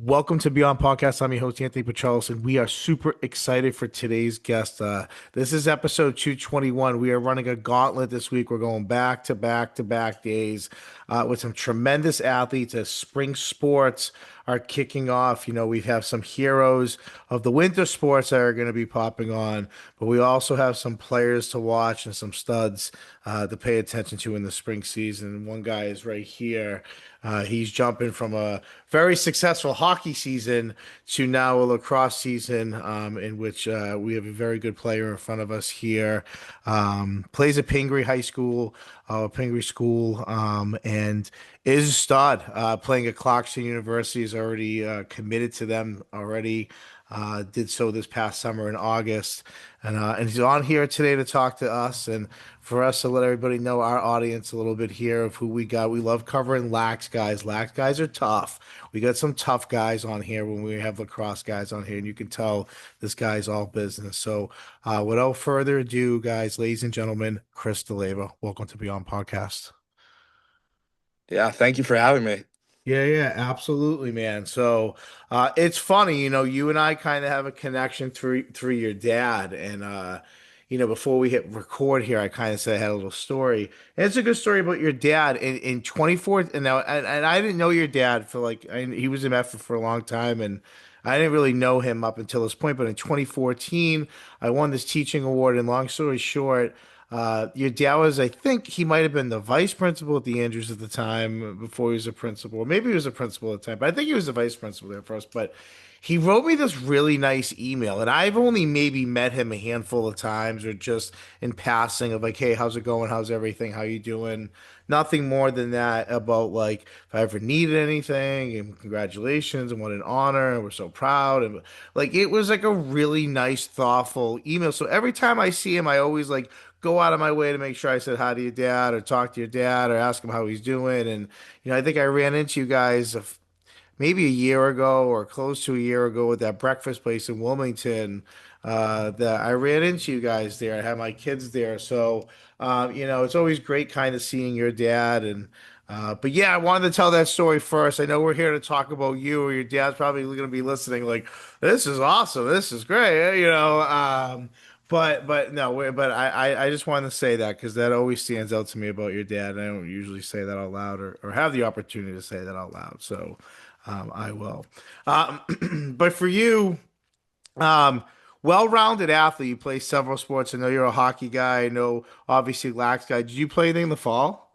Welcome to Beyond Podcast. I'm your host, Anthony Petrellis, and we are super excited for today's guest. This is episode 221. We are running a gauntlet this week. We're going back to back to back days with some tremendous athletes as spring sports are kicking off. You know, we have some heroes of the winter sports that are going to be popping on, but we also have some players to watch and some studs to pay attention to in the spring season. One guy is right here. He's jumping from a very successful hockey season to now a lacrosse season, in which we have a very good player in front of us here. Plays at Pingree High School, Pingree School, and is a stud. Playing at Clarkson University, is already committed to them already. Did so this past summer in August, and he's on here today to talk to us and for us to let everybody know our audience a little bit here of who we got. We love covering lax guys. Lax guys are tough. We got some tough guys on here when we have lacrosse guys on here, and you can tell this guy's all business. So, without further ado, guys, ladies and gentlemen, Chris DeLeva, welcome to Beyond Podcast. Yeah, thank you for having me. Yeah, absolutely, man. So it's funny, you and I kind of have a connection through your dad, and before we hit record here, I kind of said I had a little story, and it's a good story about your dad in 24. And now, and I didn't know your dad for he was in Medford for a long time, and I didn't really know him up until this point. But in 2014, I won this teaching award, and long story short. Your dad was, I think he might have been the vice principal at the Andrews at the time before he was a principal. Or maybe he was a principal at the time, but I think he was the vice principal there first. But he wrote me this really nice email, and I've only maybe met him a handful of times or just in passing of like, hey, how's it going? How's everything? How you doing? Nothing more than that about like if I ever needed anything and congratulations and what an honor and we're so proud and like it was like a really nice, thoughtful email. So every time I see him, I always like go out of my way to make sure I said hi to your dad or talk to your dad or ask him how he's doing. And, I think I ran into you guys maybe a year ago or close to a year ago at that breakfast place in Wilmington. That I ran into you guys there. I had my kids there. So, it's always great kind of seeing your dad. But yeah, I wanted to tell that story first. I know we're here to talk about you or your dad's probably going to be listening like, this is awesome. This is great. But no, but I just wanted to say that because that always stands out to me about your dad. I don't usually say that out loud or have the opportunity to say that out loud. So I will. But for you, um, well-rounded athlete, you play several sports. I know you're a hockey guy. I know obviously lax guy. Did you play anything in the fall?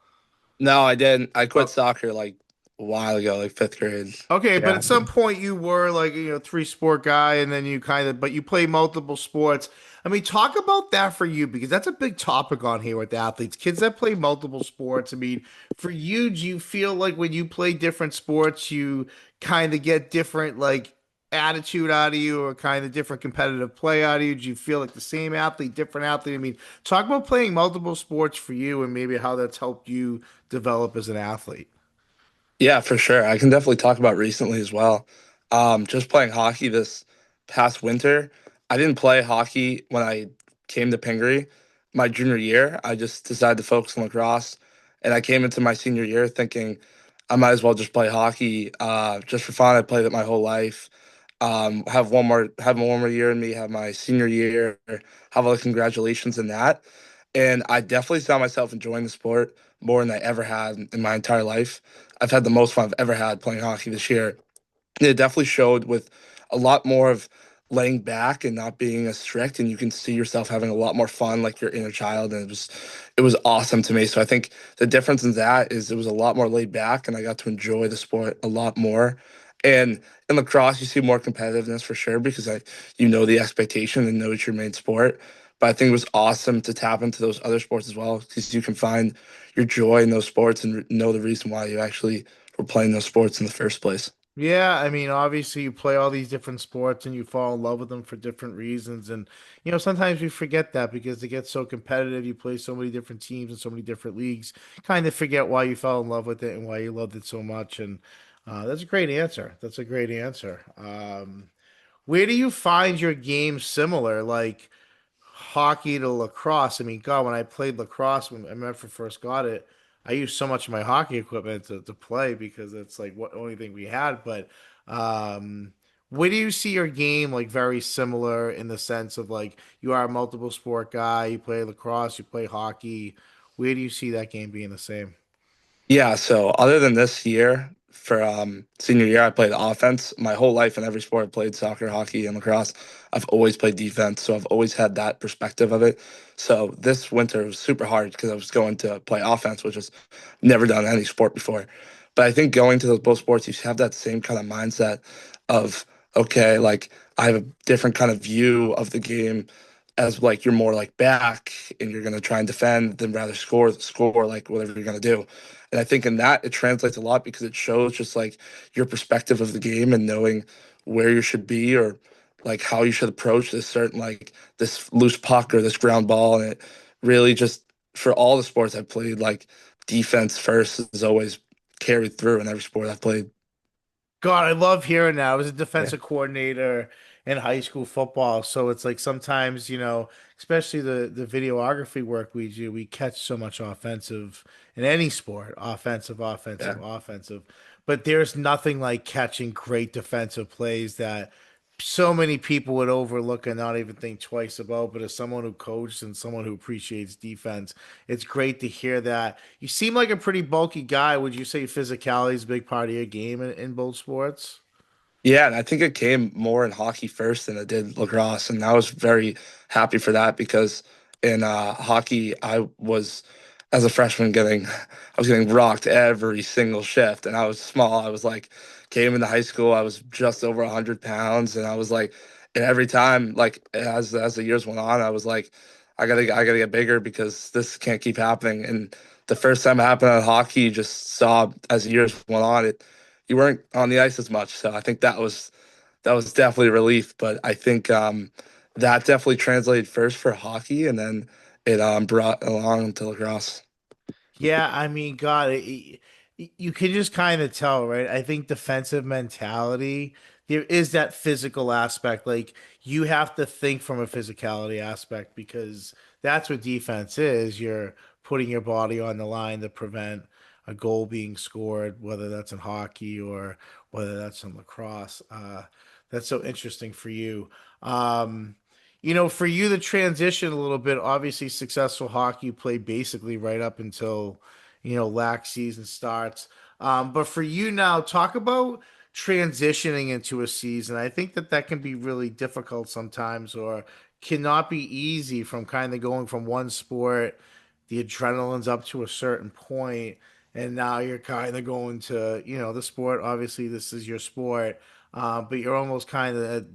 No, I didn't. I Uh, quit soccer like a while ago, like fifth grade. Okay, but Yeah. at some point you were like, three sport guy, and then but you play multiple sports. I mean, talk about that for you because that's a big topic on here with athletes, kids that play multiple sports. I mean, for you, do you feel like when you play different sports, you kind of get different like attitude out of you or kind of different competitive play out of you? Do you feel like the same athlete, different athlete? I mean, talk about playing multiple sports for you and maybe how that's helped you develop as an athlete. Yeah, for sure. I can definitely talk about recently as well. Just playing hockey this past winter. I didn't play hockey when I came to Pingree my junior year. I just decided to focus on lacrosse, and I came into my senior year thinking I might as well just play hockey, just for fun. I played it my whole life. Have one more year in me. Have my senior year. Have all the congratulations in that, and I definitely saw myself enjoying the sport more than I ever had in my entire life. I've had the most fun I've ever had playing hockey this year. And it definitely showed with a lot more of laying back and not being as strict, and you can see yourself having a lot more fun like your inner child, and it was awesome to me. So I think the difference in that is it was a lot more laid back and I got to enjoy the sport a lot more. And in lacrosse you see more competitiveness for sure because the expectation and know it's your main sport. But I think it was awesome to tap into those other sports as well because you can find your joy in those sports and know the reason why you actually were playing those sports in the first place. Yeah, I mean, obviously you play all these different sports and you fall in love with them for different reasons. And, sometimes we forget that because they get so competitive. You play so many different teams and so many different leagues, kind of forget why you fell in love with it and why you loved it so much. And that's a great answer. That's a great answer. Where do you find your game similar, like hockey to lacrosse? I mean, God, when I played lacrosse, when I remember first got it, I used so much of my hockey equipment to play because it's like what only thing we had. But um, where do you see your game like very similar in the sense of like you are a multiple sport guy, you play lacrosse, you play hockey. Where do you see that game being the same? Yeah, so other than this year, for senior year, I played offense. My whole life in every sport, I played soccer, hockey, and lacrosse. I've always played defense, so I've always had that perspective of it. So this winter was super hard because I was going to play offense, which is never done any sport before. But I think going to those both sports, you have that same kind of mindset of, okay, like I have a different kind of view of the game as like you're more like back and you're gonna try and defend than rather score like whatever you're gonna do. And I think in that it translates a lot because it shows just like your perspective of the game and knowing where you should be or like how you should approach this certain like this loose puck or this ground ball. And it really just for all the sports I've played, like defense first is always carried through in every sport I've played. God, I love hearing that. I was a Yeah. defensive coordinator in high school football, so it's like sometimes, especially the videography work we do, we catch so much offensive in any sport, offensive, offensive, Yeah. offensive. But there's nothing like catching great defensive plays that so many people would overlook and not even think twice about. But as someone who coached and someone who appreciates defense, it's great to hear that. You seem like a pretty bulky guy. Would you say physicality is a big part of your game in both sports? Yeah, and I think it came more in hockey first than it did lacrosse, and I was very happy for that because in hockey I was as a freshman getting I was getting rocked every single shift, and I was small. I was like came into high school, I was just over 100 pounds, and I was like, and every time like as the years went on, I was like, I gotta get bigger because this can't keep happening. And the first time it happened in hockey, you just saw as the years went on, it you weren't on the ice as much. So I think that was definitely a relief. But I think that definitely translated first for hockey, and then it brought along to lacrosse. Yeah, I mean, God, you can just kind of tell, right? I think defensive mentality, there is that physical aspect. Like you have to think from a physicality aspect because that's what defense is. You're putting your body on the line to prevent a goal being scored, whether that's in hockey or whether that's in lacrosse. That's so interesting for you. Um, for you, the transition a little bit, obviously successful hockey, you play basically right up until, lax season starts. But for you now, talk about transitioning into a season. I think that can be really difficult sometimes or cannot be easy from kind of going from one sport, the adrenaline's up to a certain point, and now you're kind of going to, the sport. Obviously, this is your sport, but you're almost kind of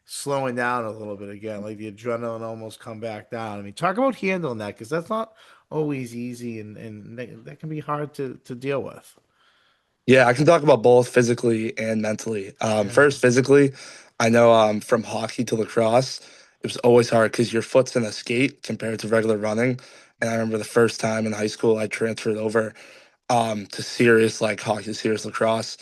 slowing down a little bit again, like the adrenaline almost come back down. I mean, talk about handling that because that's not always easy and that can be hard to deal with. Yeah, I can talk about both physically and mentally. Yeah. First, physically, I know from hockey to lacrosse, it was always hard because your foot's in a skate compared to regular running. And I remember the first time in high school I transferred over to serious like hockey, serious lacrosse.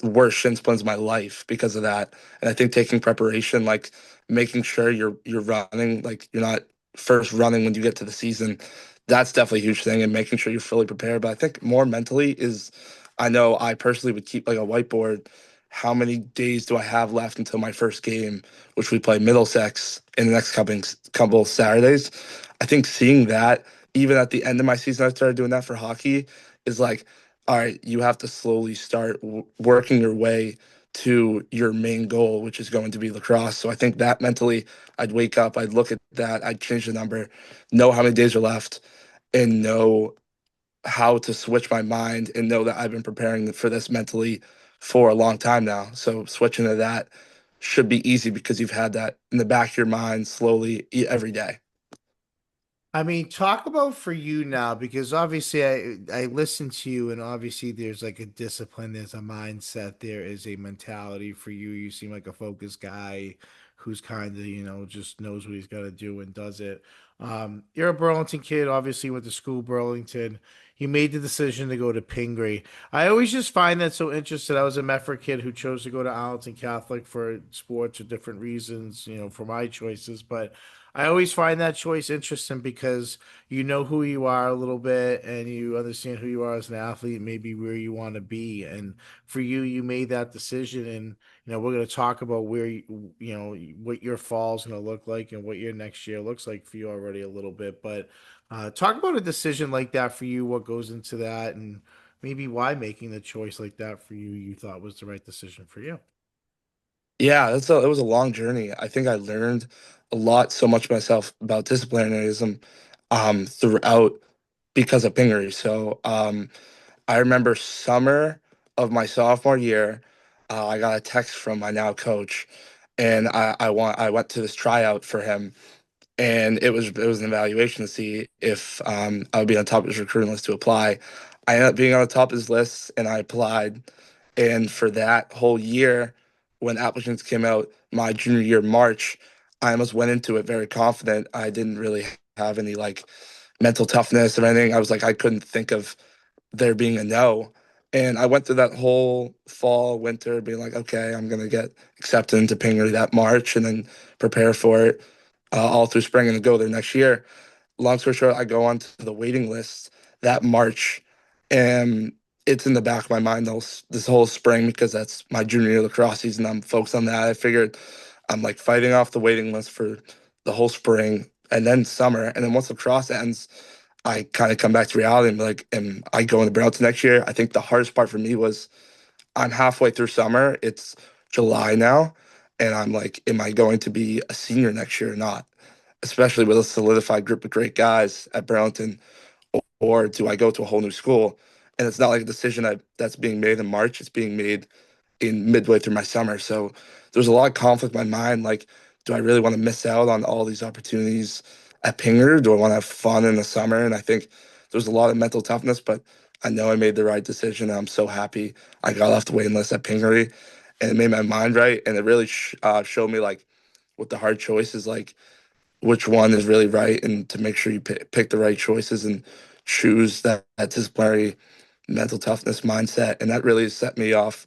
Worst shin splints of my life because of that. And I think taking preparation, like making sure you're running, like you're not first running when you get to the season, that's definitely a huge thing. And making sure you're fully prepared. But I think more mentally is, I know I personally would keep like a whiteboard. How many days do I have left until my first game, which we play Middlesex in the next couple Saturdays? I think seeing that even at the end of my season, I started doing that for hockey is like, all right, you have to slowly start working your way to your main goal, which is going to be lacrosse. So I think that mentally, I'd wake up, I'd look at that, I'd change the number, know how many days are left, and know how to switch my mind and know that I've been preparing for this mentally for a long time now. So switching to that should be easy because you've had that in the back of your mind slowly every day. I mean, talk about for you now because obviously I listen to you and obviously there's like a discipline, there's a mindset, there is a mentality for you. You seem like a focused guy who's kind of, just knows what he's got to do and does it. You're a Burlington kid, obviously went to school Burlington. You made the decision to go to Pingree. I always just find that so interesting. I was a Mefford kid who chose to go to Arlington Catholic for sports or different reasons, for my choices, but I always find that choice interesting because you know who you are a little bit and you understand who you are as an athlete, maybe where you want to be. And for you, you made that decision. And, we're going to talk about where what your fall's going to look like and what your next year looks like for you already a little bit. But talk about a decision like that for you, what goes into that, and maybe why making the choice like that for you thought was the right decision for you. Yeah, it was a long journey. I think I learned a lot, so much myself about disciplinarianism throughout because of Pingree. So I remember summer of my sophomore year, I got a text from my now coach, and I went to this tryout for him, and it was an evaluation to see if I would be on top of his recruiting list to apply. I ended up being on the top of his list, and I applied. And for that whole year, when applicants came out my junior year March, I almost went into it very confident. I didn't really have any like mental toughness or anything. I was like I couldn't think of there being a no. And I went through that whole fall, winter, being like, okay, I'm gonna get accepted into Pingree that March, and then prepare for it all through spring and go there next year. Long story short, I go onto the waiting list that March, and it's in the back of my mind this whole spring because that's my junior year lacrosse season. I'm focused on that. I figured I'm like fighting off the waiting list for the whole spring and then summer, and then once lacrosse ends, I kind of come back to reality and be like, am I going to Burlington next year? I think the hardest part for me was I'm halfway through summer. It's July now, and I'm like, am I going to be a senior next year or not? Especially with a solidified group of great guys at Burlington, or do I go to a whole new school? And it's not like a decision that's being made in March. It's being made in midway through my summer. So there's a lot of conflict in my mind. Like, do I really want to miss out on all these opportunities at Pinger? Do I want to have fun in the summer? And I think there's a lot of mental toughness, but I know I made the right decision. I'm so happy I got off the waiting list at Pingree, and it made my mind right. And it really showed me like what the hard choices like which one is really right, and to make sure you pick the right choices and choose that disciplinary mental toughness mindset. And that really set me off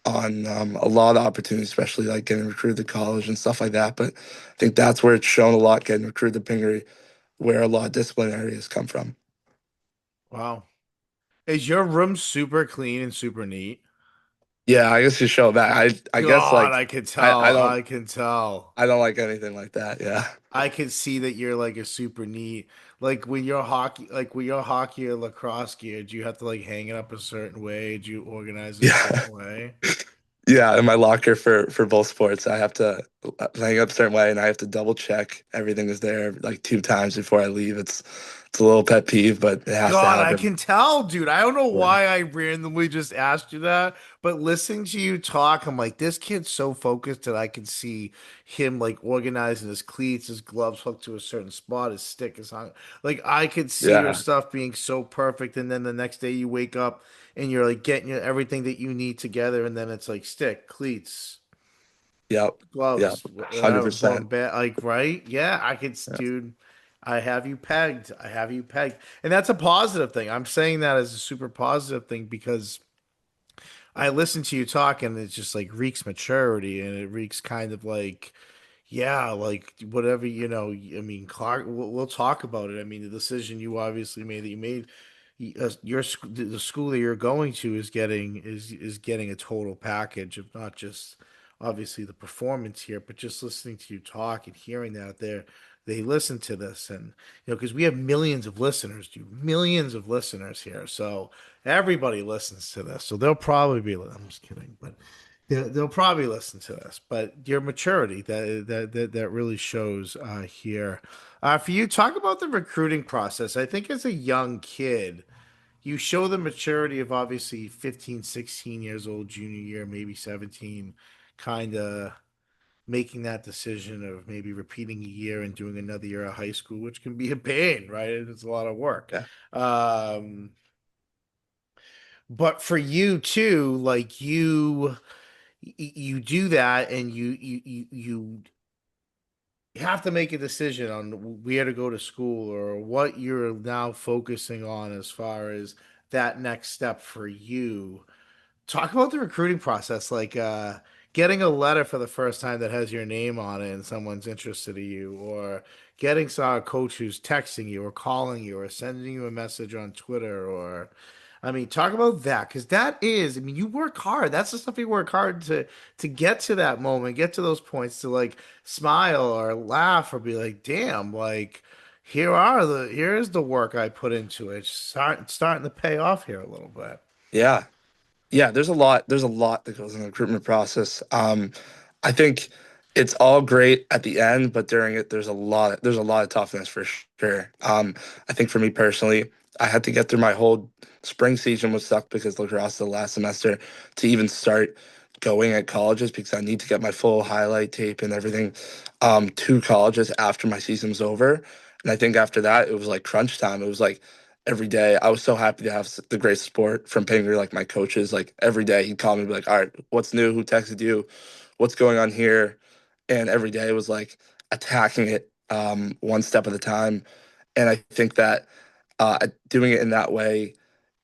on a lot of opportunities, especially like getting recruited to college and stuff like that. But I think that's where it's shown a lot getting recruited to Pingree, where a lot of disciplinary has come from. Wow. Is your room super clean and super neat? Yeah, I guess you show that. I guess God, like I can I, tell. I don't I can tell. I don't like anything like that. Yeah. I can see that you're like a super neat. Like when you're hockey or lacrosse gear, do you have to like hang it up a certain way? Do you organize it a Yeah. certain way? Yeah, in my locker for both sports, I have to hang up a certain way, and I have to double check everything is there like 2 times before I leave. It's a little pet peeve, but it has to God, I happen. can tell, dude. I don't know Yeah, why I randomly just asked you that, but listening to you talk, I'm like, this kid's so focused that I can see him like organizing his cleats, his gloves hooked to a certain spot, his stick is hung. Like I could see your yeah, stuff being so perfect, and then the next day you wake up and you're like getting everything that you need together, and then it's like stick, cleats, yep, yep, gloves, hundred whatever, percent. like right? Yeah, Yeah, dude. I have you pegged. I have you pegged, and that's a positive thing. I'm saying that as a super positive thing because I listen to you talk, and it's just like reeks maturity, and it reeks kind of like yeah, like whatever, I mean, Clark, we'll talk about it. I mean, the decision you obviously made that you made, the school that you're going to is getting a total package of not just obviously the performance here, but just listening to you talk and hearing that they listen to this, and because we have millions of listeners, dude, millions of listeners here, so everybody listens to this, so they'll probably be. I'm just kidding, but they'll probably listen to this, but your maturity that really shows here. For you, talk about the recruiting process. I think as a young kid, you show the maturity of obviously 15, 16 years old, junior year, maybe 17, kind of making that decision of maybe repeating a year and doing another year of high school, which can be a pain, right? It's a lot of work. yeah, Um, but for you too, like you do that and you have to make a decision on where to go to school or what you're now focusing on as far as that next step for you. Talk about the recruiting process, like getting a letter for the first time that has your name on it and someone's interested in you, or getting a coach who's texting you or calling you or sending you a message on Twitter, or I mean, talk about that because that is, I mean, you work hard. That's the stuff you work hard to get to that moment, get to those points to like smile or laugh or be like, damn, like here's the work I put into it. Starting to pay off here a little bit. Yeah. Yeah, there's a lot that goes in the recruitment process. I think it's all great at the end, but during it there's a lot of toughness for sure. I think for me personally, I had to get through my whole spring season was sucked because lacrosse the last semester to even start going at colleges because I need to get my full highlight tape and everything to colleges after my season was over. And I think after that it was like crunch time. It was like every day. I was so happy to have the great support from Pingree, like my coaches. Like every day he'd call me and be like, all right, what's new? Who texted you? What's going on here? And every day was like attacking it one step at a time. And I think that doing it in that way,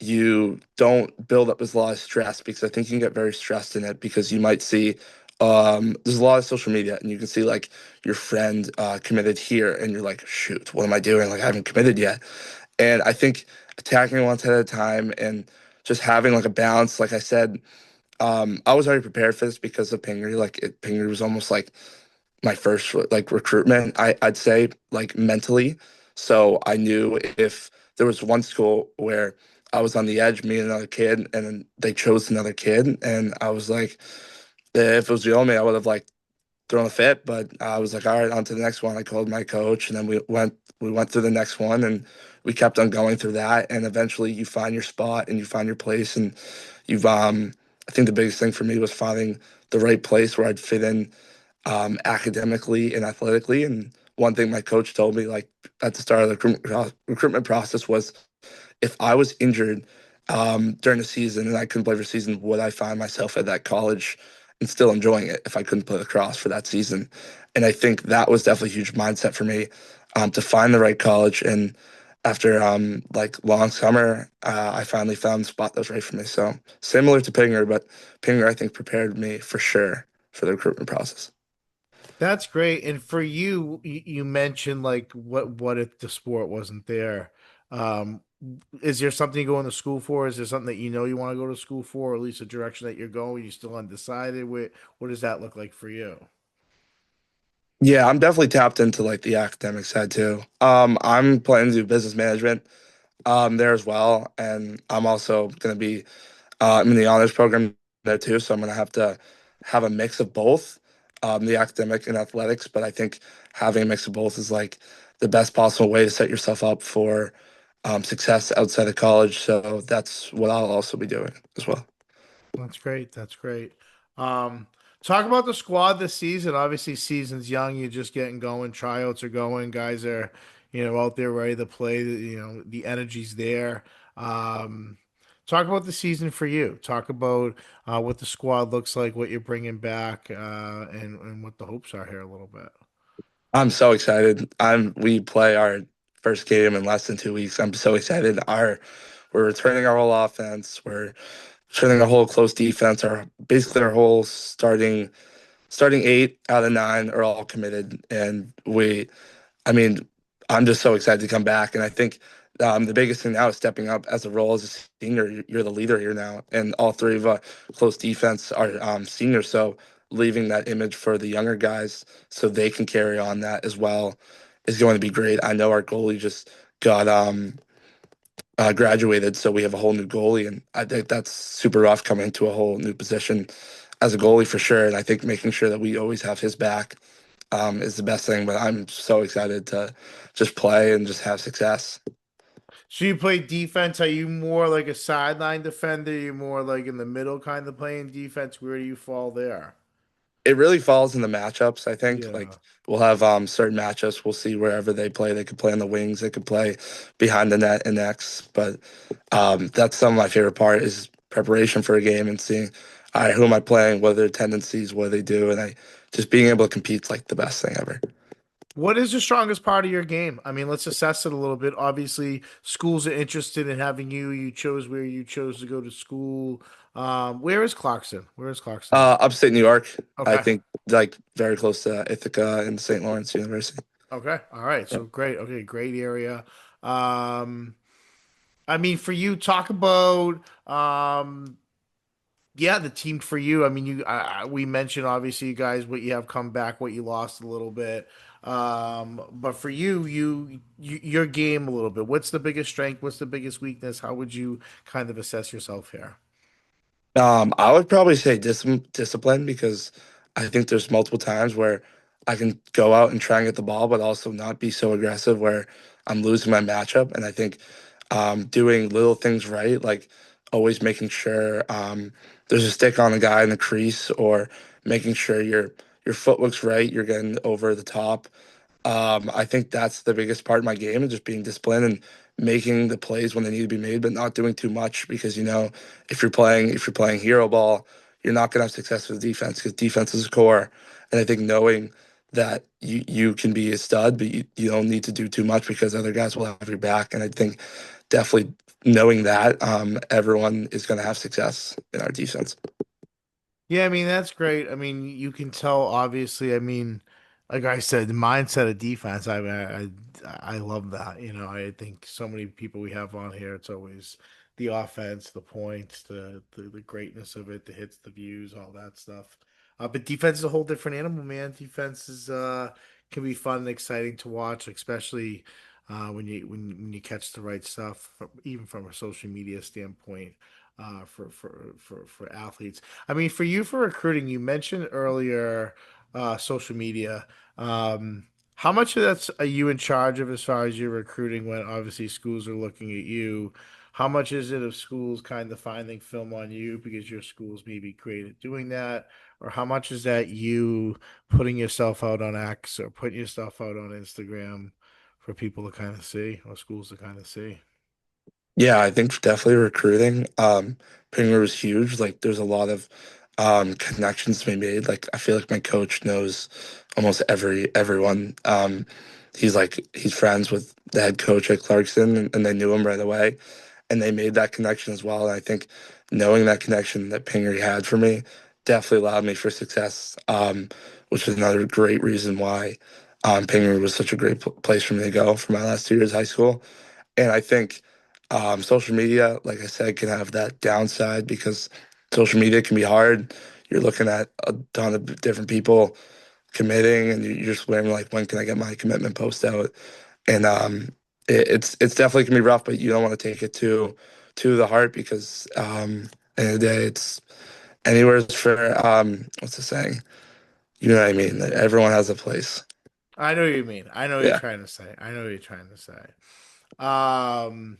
you don't build up as a lot of stress because I think you can get very stressed in it because you might see there's a lot of social media and you can see like your friend committed here and you're like, shoot, what am I doing? Like I haven't committed yet. And I think attacking one step at a time and just having like a balance, like I said, I was already prepared for this because of Pingree. Pingree was almost like my first like recruitment, I'd say like mentally. So I knew if there was one school where I was on the edge, me and another kid, and then they chose another kid, and I was like, if it was the only, I would have like thrown a fit, but I was like, all right, on to the next one. I called my coach, and then we went through the next one, and we kept on going through that, and eventually you find your spot and you find your place, and you've I think the biggest thing for me was finding the right place where I'd fit in academically and athletically. And one thing my coach told me, like at the start of the recruitment process, was if I was injured during the season and I couldn't play for the season, would I find myself at that college and still enjoying it if I couldn't play lacrosse for that season? And I think that was definitely a huge mindset for me to find the right college. And after like long summer, I finally found the spot that was right for me. So similar to Pinger, but Pinger I think prepared me for sure for the recruitment process. That's great. And for you, you mentioned like what if the sport wasn't there? Um, is there something you're going to school for? Is there something that you know you want to go to school for, or at least a direction that you're going? You still undecided? What does that look like for you? Yeah, I'm definitely tapped into like the academic side too. I'm planning to do business management there as well, and I'm also going to be I'm in the honors program there too, so I'm going to have a mix of both, the academic and athletics. But I think having a mix of both is like the best possible way to set yourself up for success outside of college. So that's what I'll also be doing as well. That's great. That's great. Um, talk about the squad this season. Obviously, season's young. You're just getting going. Tryouts are going. Guys are, out there ready to play. The energy's there. Um, talk about the season for you. Talk about what the squad looks like, what you're bringing back, and what the hopes are here a little bit. I'm so excited. We play our first game in less than 2 weeks. I'm so excited. We're returning our whole offense. We're returning our whole close defense. Our basically our whole starting 8 out of 9 are all committed, and I mean, I'm just so excited to come back. And I think the biggest thing now is stepping up as a role as a senior. You're the leader here now, and all three of close defense are seniors. So leaving that image for the younger guys so they can carry on that as well is going to be great. I know our goalie just got graduated, so we have a whole new goalie, and I think that's super rough coming into a whole new position as a goalie for sure. And I think making sure that we always have his back is the best thing. But I'm so excited to just play and just have success. So you play defense. Are you more like a sideline defender? You more like in the middle kind of playing defense? Where do you fall there? It really falls in the matchups. I think like Yeah. we'll have certain matchups. We'll see wherever they play. They could play on the wings. They could play behind the net and X. But that's some of my favorite part is preparation for a game and seeing, all right, who am I playing? What are their tendencies? What do they do? And I just being able to compete is like the best thing ever. What is the strongest part of your game? I mean, let's assess it a little bit. Obviously, schools are interested in having you. You chose where you chose to go to school. Where is Clarkson? Where is Clarkson at? Upstate New York. I Okay. think like very close to Ithaca and St. Lawrence University. Okay. All right. Yeah. So great. Okay. Great area. Um, I mean, for you, talk about yeah, the team for you. I mean, we mentioned obviously you guys what you have come back, what you lost a little bit. But for you, your game a little bit. What's the biggest strength? What's the biggest weakness? How would you kind of assess yourself here? I would probably say discipline because I think there's multiple times where I can go out and try and get the ball, but also not be so aggressive where I'm losing my matchup. And I think doing little things right, like always making sure there's a stick on the guy in the crease, or making sure your foot looks right, you're getting over the top. I think that's the biggest part of my game, and just being disciplined and making the plays when they need to be made, but not doing too much because if you're playing hero ball, you're not going to have success with defense because defense is core. And I think knowing that you can be a stud, but you don't need to do too much because other guys will have your back. And I think definitely knowing that everyone is going to have success in our defense. Yeah, I mean that's great. I mean, you can tell obviously. I mean, like I said, the mindset of defense. I love that. You know, I think so many people we have on here. It's always the offense, the points, the greatness of it, the hits, the views, all that stuff. But defense is a whole different animal, man. Defense is can be fun and exciting to watch, especially when you catch the right stuff, even from a social media standpoint. For athletes. I mean, for you for recruiting, you mentioned earlier social media. How much of that's are you in charge of as far as your recruiting when obviously schools are looking at you? How much is it of schools kind of finding film on you because your schools may be great at doing that? Or how much is that you putting yourself out on X or putting yourself out on Instagram for people to kind of see or schools to kind of see? Yeah, I think definitely recruiting. Pingree was huge. Like, there's a lot of connections to be made. Like, I feel like my coach knows almost everyone. He's friends with the head coach at Clarkson, and they knew him right away, and they made that connection as well. And I think knowing that connection that Pingree had for me definitely allowed me for success, which is another great reason why Pingree was such a great place for me to go for my last 2 years of high school. And I think social media, like I said, can have that downside because social media can be hard. You're looking at a ton of different people committing, and you're just wondering like, when can I get my commitment post out? And it's definitely can be rough, but you don't want to take it to the heart because end of the day, it's anywhere's for what's the saying? You know what I mean? That everyone has a place. I know what you mean. I know what you're Yeah. trying to say. I know what you're trying to say. Um,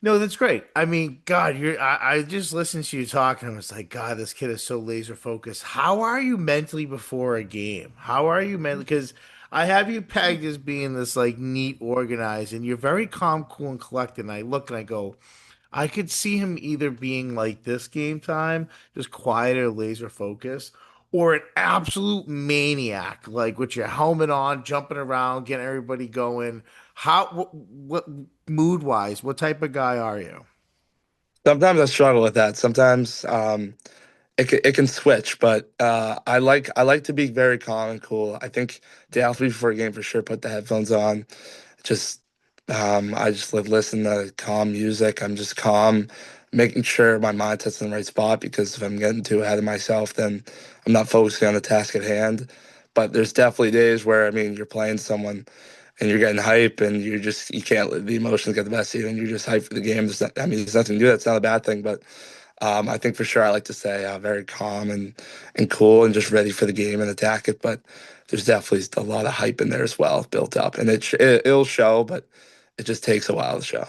no, that's great. I mean, God, I just listened to you talk and I was like, God, this kid is so laser focused. How are you mentally before a game? How are you mentally? Because I have you pegged as being this like neat, organized, and you're very calm, cool, and collected. And I look and I go, I could see him either being like this game time, just quieter, laser focused, or an absolute maniac, like with your helmet on, jumping around, getting everybody going. What mood wise, what type of guy are you? Sometimes I struggle with that. Sometimes it can switch, but I like to be very calm and cool. I think the athlete before a game for sure put the headphones on. Just I just listen to calm music. I'm just calm, making sure my mindset's in the right spot because if I'm getting too ahead of myself, then I'm not focusing on the task at hand. But there's definitely days where I mean you're playing someone and you're getting hype and you can't let the emotions get the best of you and you're just hyped for the game. I mean, there's nothing to do. That's not a bad thing, but I think for sure I like to say very calm and cool and just ready for the game and attack it. But there's definitely a lot of hype in there as well, built up, and it'll show, but it just takes a while to show.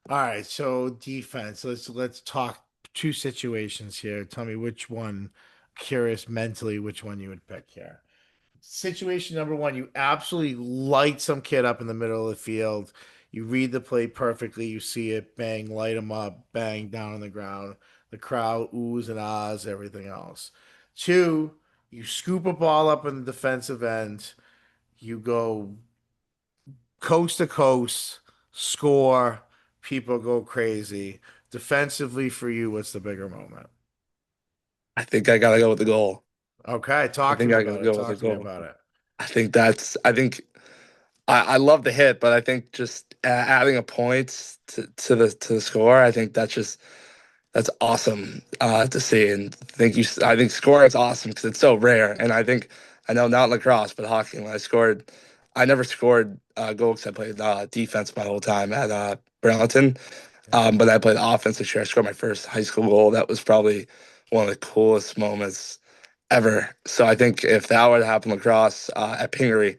All right, so defense. Let's talk two situations here. Tell me which one, curious mentally, which one you would pick here. Situation number one, you absolutely light some kid up in the middle of the field. You read the play perfectly. You see it, bang, light him up, bang, down on the ground. The crowd oohs and ahs, everything else. Two, you scoop a ball up in the defensive end. You go coast to coast, score, people go crazy. Defensively for you, what's the bigger moment? I think I gotta go with the goal. Okay, I talk to think me I gotta about it. go with the Talk to me goal. about it. I think I love the hit, but I think just adding a point to the score, I think that's awesome to see. And I think scoring is awesome because it's so rare. And I know not lacrosse, but hockey. When I scored, I never scored goals. I played defense my whole time at Burlington. Yeah. But I played offense this year. I scored my first high school goal. That was probably one of the coolest moments ever. So I think if that were to happen lacrosse at Pingree,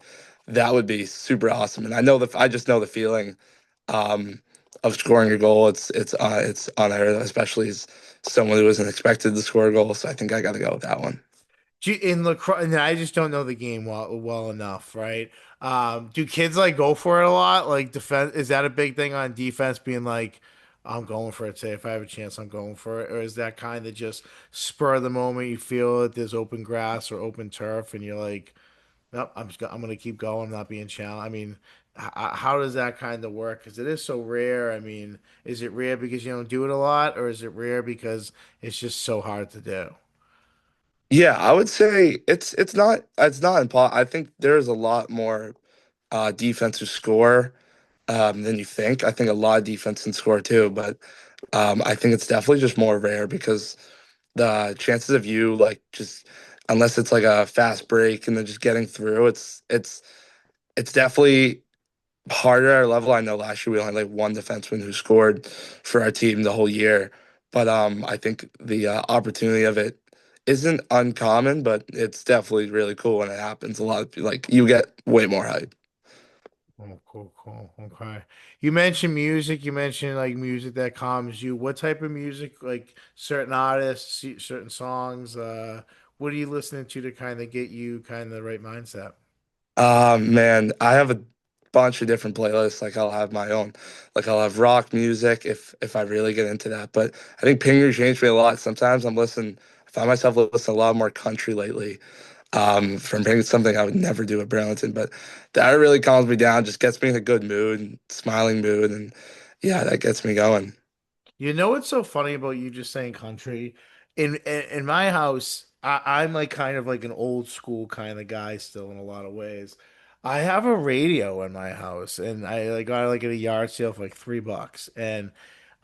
that would be super awesome. And I just know the feeling um, of scoring a goal. It's unheard of, especially as someone who wasn't expected to score a goal. So I think I got to go with that one. In lacrosse, and I just don't know the game well enough, right? Do kids like go for it a lot? Like defense, is that a big thing on defense? Being like, I'm going for it. Say if I have a chance, I'm going for it, or is that kind of just spur of the moment? You feel that there's open grass or open turf, and you're like, nope, I'm gonna keep going. I'm not being challenged. I mean, how does that kind of work? Because it is so rare. I mean, is it rare because you don't do it a lot, or is it rare because it's just so hard to do? Yeah, I would say it's not impossible. I think there's a lot more defensive score than you think. I think a lot of defense can score too, but I think it's definitely just more rare because the chances of you like just unless it's like a fast break and then just getting through, it's definitely harder at our level. I know last year we only had like one defenseman who scored for our team the whole year, but I think the opportunity of it isn't uncommon, but it's definitely really cool when it happens. A lot of like you get way more hype. Oh, cool, cool. Okay. You mentioned music. You mentioned like music that calms you. What type of music? Like certain artists, certain songs. What are you listening to kind of get you kind of the right mindset? Man, I have a bunch of different playlists. Like I'll have my own, like I'll have rock music if I really get into that. But I think Pingree changed me a lot. Sometimes I find myself listening a lot more country lately. From Pingree, something I would never do at Burlington, but that really calms me down. Just gets me in a good mood, smiling mood, and yeah, that gets me going. You know what's so funny about you just saying country? In my house, I'm like kind of like an old school kind of guy still in a lot of ways. I have a radio in my house, and I like got it like at a yard sale for like $3, and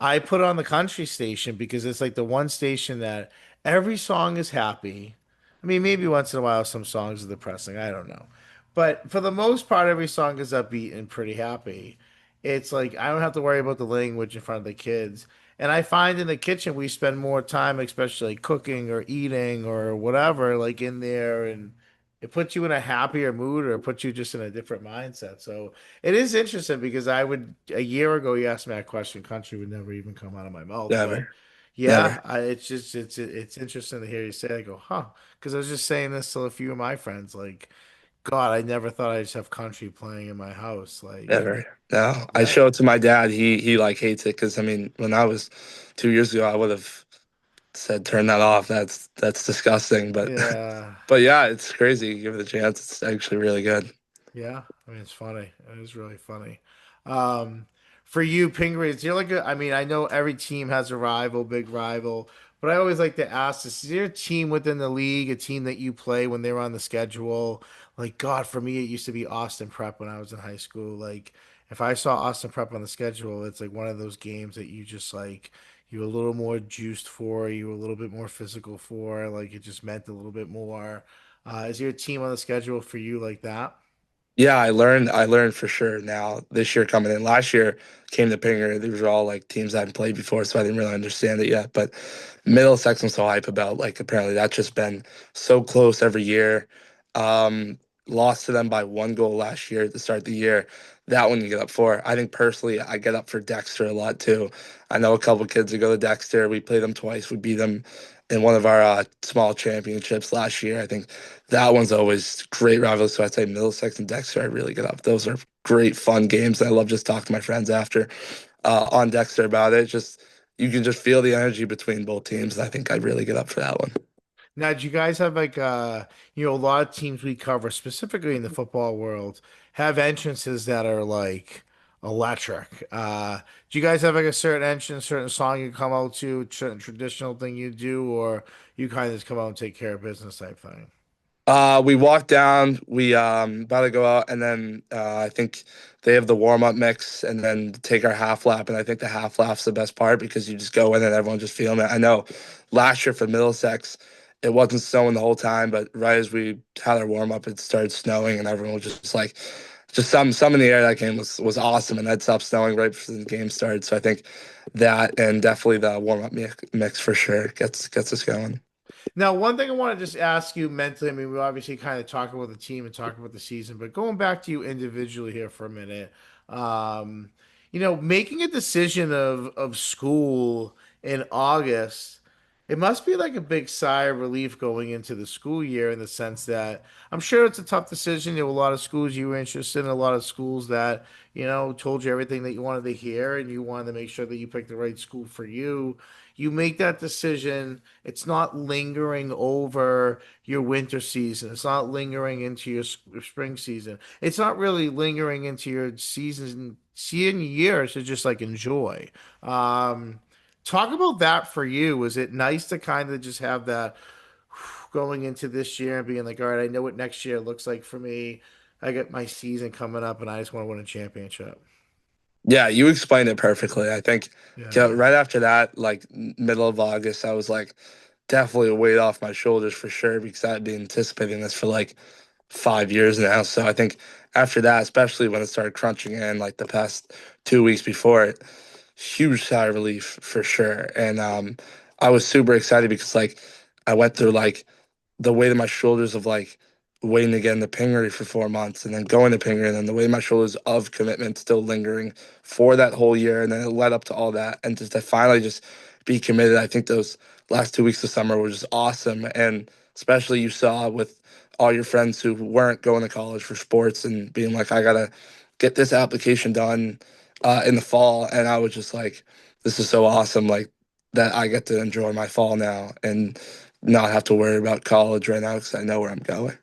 I put on the country station because it's like the one station that every song is happy. I mean, maybe once in a while some songs are depressing. I don't know, but for the most part, every song is upbeat and pretty happy. It's like I don't have to worry about the language in front of the kids. And I find in the kitchen we spend more time, especially cooking or eating or whatever, like in there, and it puts you in a happier mood or it puts you just in a different mindset. So it is interesting because a year ago, you asked me that question, country would never even come out of my mouth. But Never, yeah, never, it's interesting to hear you say. I go, huh? Because I was just saying this to a few of my friends, like, God, I never thought I'd just have country playing in my house. Like, never. No, I yeah, show it to my dad. He like hates it because I mean, when I was 2 years ago, I would have said turn that off. That's disgusting. But yeah. but yeah, it's crazy. Give it a chance. It's actually really good. Yeah, I mean it's funny. It is really funny. Um, for you, Pingree, you're like I mean, I know every team has a rival, big rival, but I always like to ask this: is there a team within the league, a team that you play when they're on the schedule? Like God, for me, it used to be Austin Prep when I was in high school. Like if I saw Austin Prep on the schedule, it's like one of those games that you just like you were a little more juiced for, you were a little bit more physical for, like it just meant a little bit more. Is there a team on the schedule for you like that? Yeah, I learned for sure now this year coming in. Last year came to Pinger. These were all like teams I hadn't played before, so I didn't really understand it yet. But Middlesex I'm so hype about. Like apparently that's just been so close every year. Um, Lost to them by 1 goal last year at the start of the year. That one you get up for. I think personally I get up for Dexter a lot too. I know a couple kids who go to Dexter. We played them twice. We beat them in one of our small championships last year. I think that one's always great rivalry. So I'd say Middlesex and Dexter, I really get up. Those are great, fun games. I love just talking to my friends after on Dexter about it. Just you can just feel the energy between both teams. I think I'd really get up for that one. Now, do you guys have like a lot of teams we cover, specifically in the football world, have entrances that are like Electric. Do you guys have like a certain entrance, certain song you come out to, certain traditional thing you do, or you kind of just come out and take care of business type thing? We walk down, we about to go out, and then I think they have the warm up mix and then take our half lap. And I think the half lap's the best part because you just go in and everyone's just feeling it. I know last year for Middlesex, it wasn't snowing the whole time, but right as we had our warm up, it started snowing and everyone was just like just some in the air. That game was awesome, and that stopped snowing right before the game started. So I think that and definitely the warm up mix for sure gets us going. Now, one thing I want to just ask you mentally, I mean, we obviously kind of talk about the team and talk about the season, but going back to you individually here for a minute, um, making a decision of school in August, it must be like a big sigh of relief going into the school year in the sense that I'm sure it's a tough decision. There were a lot of schools you were interested in, a lot of schools that, told you everything that you wanted to hear, and you wanted to make sure that you picked the right school for you. You make that decision. It's not lingering over your winter season. It's not lingering into your spring season. It's not really lingering into your season, senior year to just like enjoy. Um, Talk about that for you. Was it nice to kind of just have that going into this year and being like, all right, I know what next year looks like for me. I got my season coming up and I just want to win a championship. Yeah, you explained it perfectly. I think Yeah. right after that, like middle of August, I was like definitely a weight off my shoulders for sure because I'd been anticipating this for like 5 years now. So I think after that, especially when it started crunching in like the past 2 weeks before it, huge sigh of relief for sure. And I was super excited because like I went through like the weight of my shoulders of like waiting to get into Pingree for 4 months and then going to Pingree and then the weight of my shoulders of commitment still lingering for that whole year and then it led up to all that and just to finally just be committed. I think those last 2 weeks of summer were just awesome and especially you saw with all your friends who weren't going to college for sports and being like I gotta get this application done in the fall and I was just like this is so awesome like that I get to enjoy my fall now and not have to worry about college right now because I know where I'm going.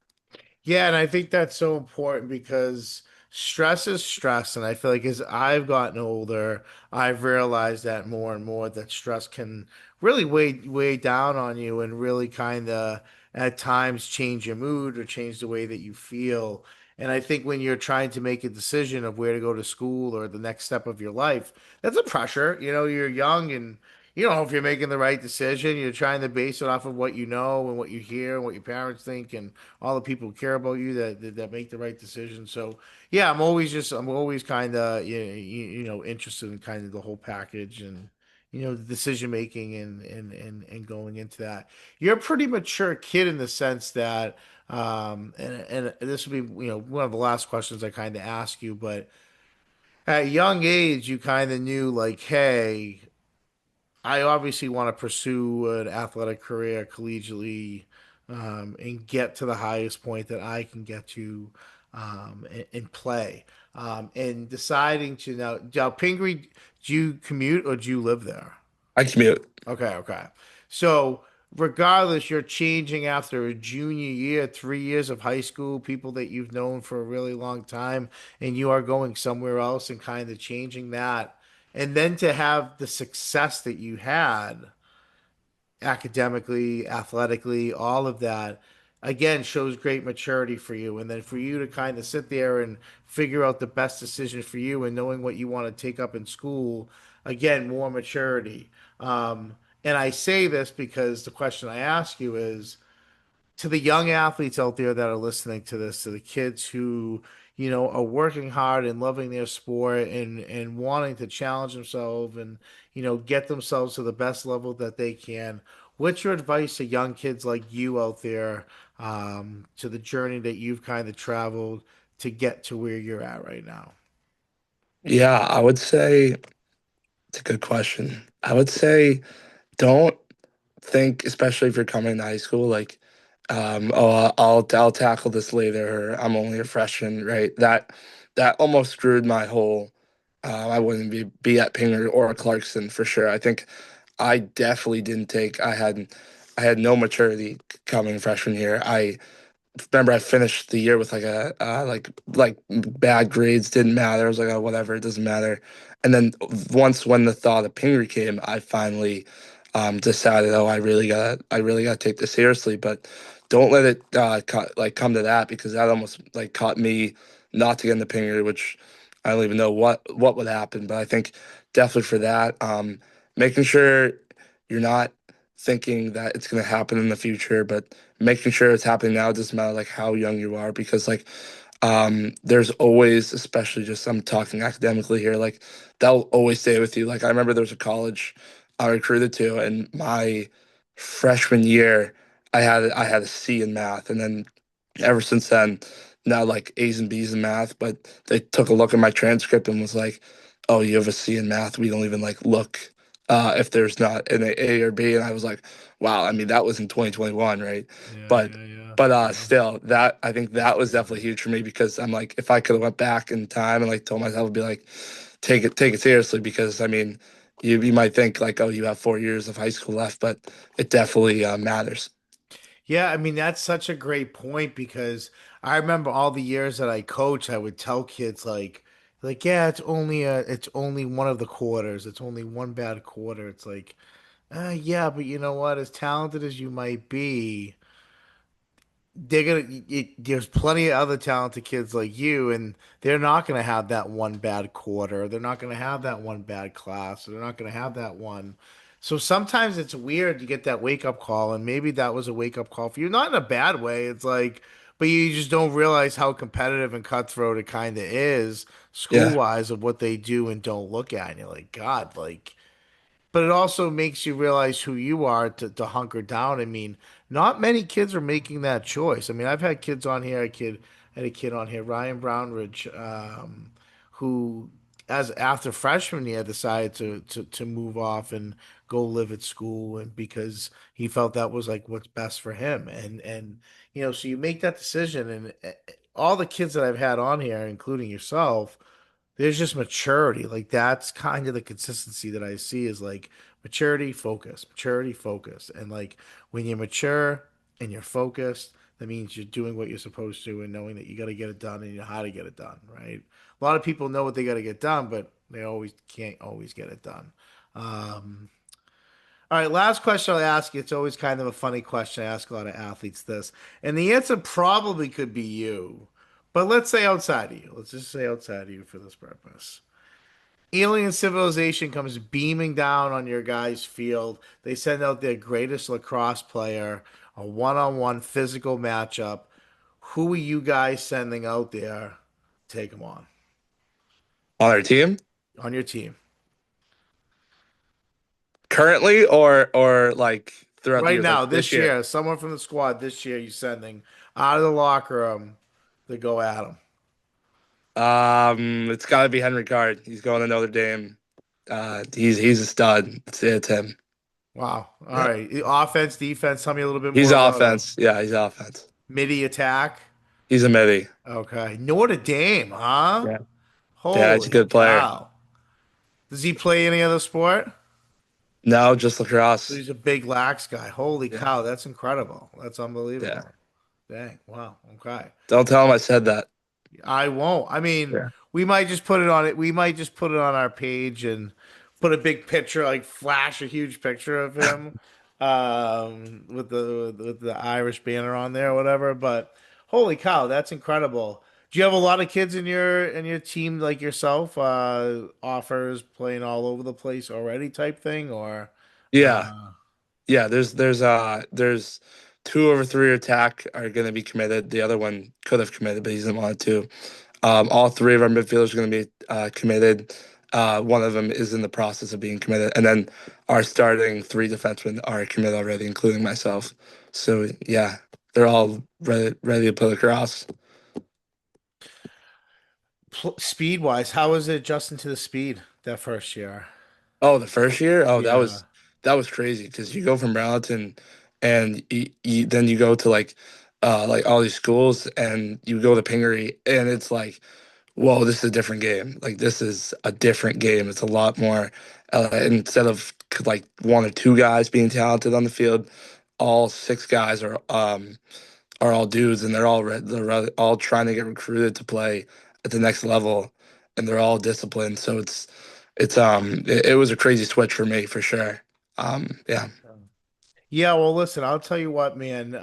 Yeah, and I think that's so important because stress is stress. And I feel like as I've gotten older, I've realized that more and more that stress can really weigh down on you and really kind of at times change your mood or change the way that you feel. And I think when you're trying to make a decision of where to go to school or the next step of your life, that's a pressure. You're young and you don't know if you're making the right decision. You're trying to base it off of what you know and what you hear and what your parents think and all the people who care about you that make the right decision. So yeah, I'm always kind of interested in kind of the whole package and the decision making and going into that. You're a pretty mature kid in the sense that and this will be one of the last questions I kind of ask you, but at a young age you kind of knew like, hey, I obviously want to pursue an athletic career collegiately and get to the highest point that I can get to and play. And deciding to now, Pingree, do you commute or do you live there? I commute. Okay, okay. So, regardless, you're changing after a junior year, 3 years of high school, people that you've known for a really long time, and you are going somewhere else and kind of changing that. And then to have the success that you had academically, athletically, all of that, again, shows great maturity for you. And then for you to kind of sit there and figure out the best decision for you and knowing what you want to take up in school, again, more maturity. And I say this because the question I ask you is, to the young athletes out there that are listening to this, to the kids who, are working hard and loving their sport and wanting to challenge themselves and, get themselves to the best level that they can. What's your advice to young kids like you out there, to the journey that you've kind of traveled to get to where you're at right now? Yeah, I would say it's a good question. I would say don't think, especially if you're coming to high school, like, oh, I'll tackle this later. Or I'm only a freshman, right? That almost screwed my whole. I wouldn't be at Pingree or Clarkson for sure. I think I definitely didn't take. I had no maturity coming freshman year. remember I finished the year with like a like bad grades didn't matter. I was like, oh, whatever, it doesn't matter. And then once when the thought of Pingree came, I finally decided, oh, I really gotta take this seriously. But don't let it come to that, because that almost like caught me not to get into Pingree, which I don't even know what would happen. But I think definitely for that, making sure you're not thinking that it's going to happen in the future, but making sure it's happening now. It doesn't matter like how young you are, because like there's always, especially just I'm talking academically here, like that'll always stay with you. Like I remember there was a college I recruited to, and my freshman year I had a C in math, and then ever since then, now like A's and B's in math. But they took a look at my transcript and was like, "Oh, you have a C in math. We don't even like look if there's not an A or B." And I was like, "Wow." I mean, that was in 2021, right? Yeah, But yeah, yeah, yeah. still, that I think that was Yeah. definitely huge for me, because I'm like, if I could have went back in time and like told myself, I'd be like, take it seriously, because I mean, you might think like, oh, you have 4 years of high school left, but it definitely matters. Yeah, I mean that's such a great point because I remember all the years that I coached, I would tell kids like yeah, it's only one of the quarters. It's only one bad quarter. It's like, yeah, but you know what? As talented as you might be, there's plenty of other talented kids like you, and they're not going to have that one bad quarter. They're not going to have that one bad class. They're not going to have that one. So sometimes it's weird to get that wake up call, and maybe that was a wake up call for you, not in a bad way. It's like, but you just don't realize how competitive and cutthroat it kind of is school Yeah, wise of what they do and don't look at. And you're like, God, like but it also makes you realize who you are to hunker down. I mean, not many kids are making that choice. I mean, I've had kids on here. I had a kid on here, Ryan Brownridge, who, as after freshman year, decided to move off and go live at school, and because he felt that was like what's best for him. And so you make that decision, and all the kids that I've had on here, including yourself there's just maturity. Like that's kind of the consistency that I see is like maturity, focus. And like when you're mature and you're focused, that means you're doing what you're supposed to and knowing that you got to get it done and you know how to get it done, right? A lot of people know what they got to get done, but they always can't always get it done. Um, all right, last question I'll ask you. It's always kind of a funny question. I ask a lot of athletes this, and the answer probably could be you, but let's say outside of you. Let's just say outside of you for this purpose. Alien civilization comes beaming down on your guys' field. They send out their greatest lacrosse player, a one-on-one physical matchup. Who are you guys sending out there? Take them on our team on your team currently, or like throughout the right years, like now, this this year. year. Someone from the squad this year. You sending out of the locker room to go at them. It's got to be Henry Card. He's going to Notre Dame. He's a stud. It's him. Wow. All Yeah, right. Offense, defense. Tell me a little bit he's more about offense. Yeah, he's offense. midi attack. He's a midi. Okay. Notre Dame, huh? Yeah, yeah, he's a Holy good player. cow. Does he play any other sport? No, just So lacrosse. he's a big lax guy. Holy Yeah, cow. That's incredible. That's yeah. unbelievable. Dang. Wow. Okay. Don't tell him I said that. I won't. I mean, Yeah. we might just put it on it. We might just put it on our page and put a big picture, like flash a huge picture of him, with the Irish banner on there or whatever. But holy cow, that's incredible. Do you have a lot of kids in your team like yourself? Offers playing all over the place already type thing, or Yeah, uh, yeah. There's two over three attack are going to be committed. The other one could have committed, but he doesn't want to. All three of our midfielders are going to be committed. One of them is in the process of being committed, and then our starting three defensemen are committed already, including myself. So yeah, they're all ready to play across. speed wise? How was it adjusting to the speed that first year? Oh, the first year? Oh, Yeah. that was crazy, because you go from Burlington and then you go to like all these schools, and you go to Pingree, and it's like, whoa, this is a different game. Like this is a different game. It's a lot more instead of like one or two guys being talented on the field, all six guys are all dudes, and they're all trying to get recruited to play at the next level, and they're all disciplined. So it was a crazy switch for me for sure. Yeah. Yeah, well, listen, I'll tell you what, man.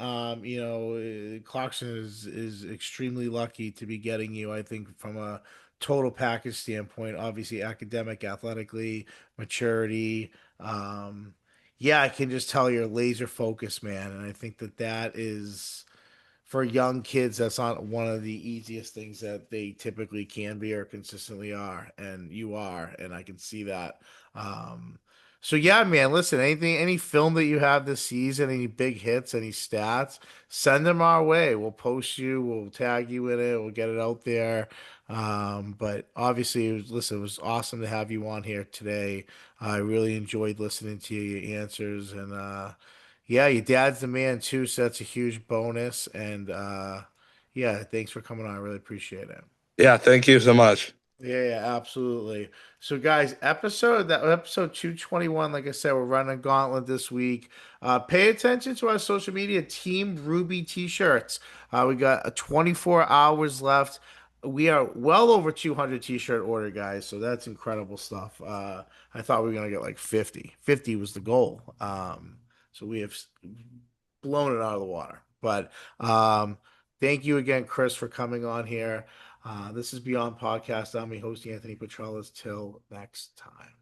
Clarkson is extremely lucky to be getting you. I think from a total package standpoint, obviously academic, athletically, maturity. Yeah, I can just tell you're laser focused, man, and I think that that is for young kids, that's not one of the easiest things that they typically can be or consistently are, and you are, and I can see that. Um, so yeah, man, listen, any film that you have this season, any big hits, any stats, send them our way. We'll post you, we'll tag you in it, we'll get it out there. But obviously, listen, it was awesome to have you on here today. I really enjoyed listening to your answers, and yeah, your dad's the man too, so that's a huge bonus. And yeah, thanks for coming on. I really appreciate it. Yeah, thank you so much. Yeah, yeah, absolutely. So, guys, episode 221, like I said, we're running a gauntlet this week. Pay attention to our social media, Team Ruby t-shirts. We got 24 hours left. We are well over 200 t-shirt order, guys. So that's incredible stuff. I thought we were gonna get like 50. 50 was the goal. So we have blown it out of the water. But thank you again, Chris, for coming on here. This is Beyond Podcast. I'm your host, Anthony Petrellis. Till next time.